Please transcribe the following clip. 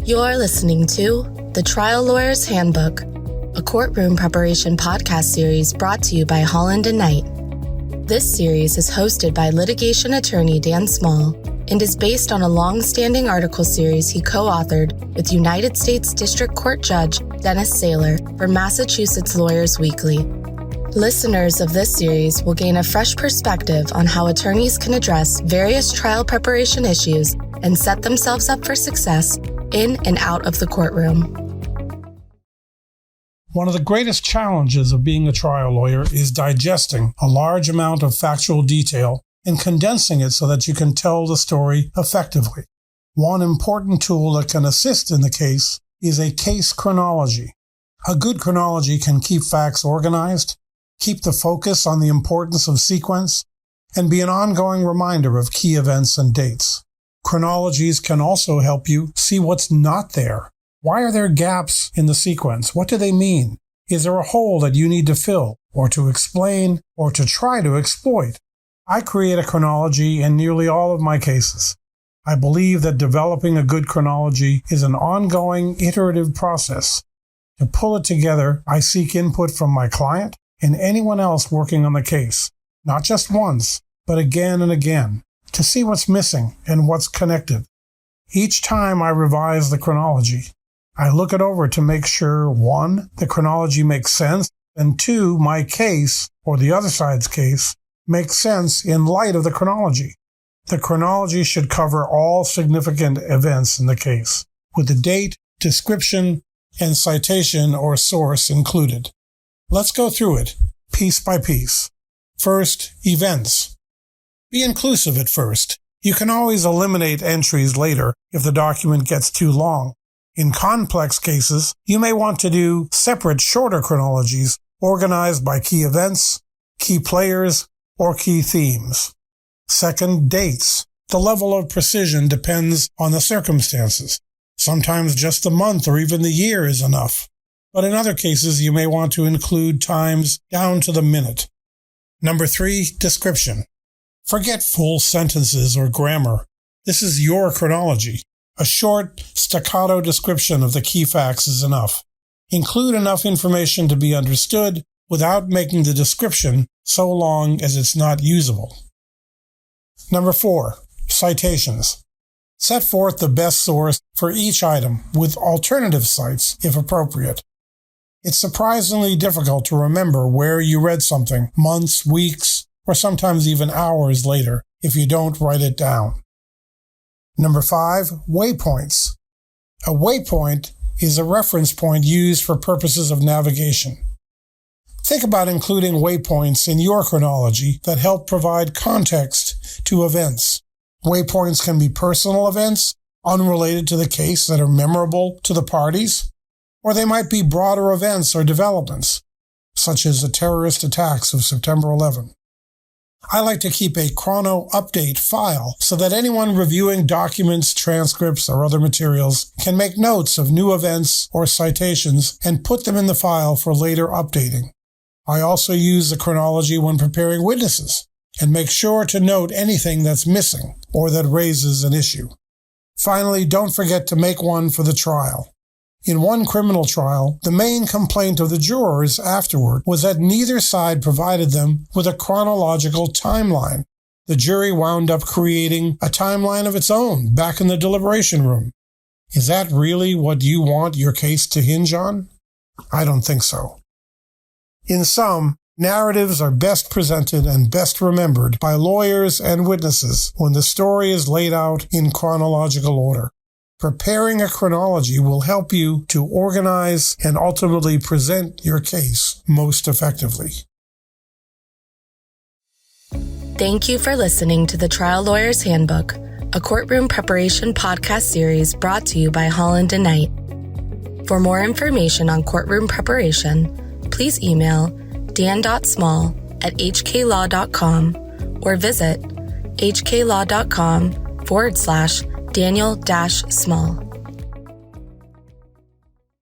You're listening to The Trial Lawyer's Handbook, a courtroom preparation podcast series brought to you by Holland & Knight. This series is hosted by litigation attorney Dan Small and is based on a long-standing article series he co-authored with United States District Court Judge Dennis Saylor for Massachusetts Lawyers Weekly. Listeners of this series will gain a fresh perspective on how attorneys can address various trial preparation issues and set themselves up for success in and out of the courtroom. One of the greatest challenges of being a trial lawyer is digesting a large amount of factual detail and condensing it so that you can tell the story effectively. One important tool that can assist in the case is a case chronology. A good chronology can keep facts organized, keep the focus on the importance of sequence, and be an ongoing reminder of key events and dates. Chronologies can also help you see what's not there. Why are there gaps in the sequence? What do they mean? Is there a hole that you need to fill, or to explain, or to try to exploit? I create a chronology in nearly all of my cases. I believe that developing a good chronology is an ongoing, iterative process. To pull it together, I seek input from my client and anyone else working on the case, not just once, but again and again, to see what's missing and what's connected. Each time I revise the chronology, I look it over to make sure, 1, the chronology makes sense, and 2, my case, or the other side's case, makes sense in light of the chronology. The chronology should cover all significant events in the case, with the date, description, and citation or source included. Let's go through it, piece by piece. First, events. Be inclusive at first. You can always eliminate entries later if the document gets too long. In complex cases, you may want to do separate, shorter chronologies organized by key events, key players, or key themes. Second, dates. The level of precision depends on the circumstances. Sometimes just the month or even the year is enough. But in other cases, you may want to include times down to the minute. Number 3, description. Forget full sentences or grammar. This is your chronology. A short, staccato description of the key facts is enough. Include enough information to be understood without making the description so long as it's not usable. Number 4, citations. Set forth the best source for each item with alternative cites if appropriate. It's surprisingly difficult to remember where you read something months, weeks, or sometimes even hours later if you don't write it down. Number 5, waypoints. A waypoint is a reference point used for purposes of navigation. Think about including waypoints in your chronology that help provide context to events. Waypoints can be personal events, unrelated to the case that are memorable to the parties, or they might be broader events or developments, such as the terrorist attacks of September 11. I like to keep a chrono update file so that anyone reviewing documents, transcripts, or other materials can make notes of new events or citations and put them in the file for later updating. I also use the chronology when preparing witnesses and make sure to note anything that's missing or that raises an issue. Finally, don't forget to make one for the trial. In one criminal trial, the main complaint of the jurors afterward was that neither side provided them with a chronological timeline. The jury wound up creating a timeline of its own back in the deliberation room. Is that really what you want your case to hinge on? I don't think so. In sum, narratives are best presented and best remembered by lawyers and witnesses when the story is laid out in chronological order. Preparing a chronology will help you to organize and ultimately present your case most effectively. Thank you for listening to The Trial Lawyer's Handbook, a courtroom preparation podcast series brought to you by Holland & Knight. For more information on courtroom preparation, please email dan.small@hklaw.com or visit hklaw.com/Daniel-Small.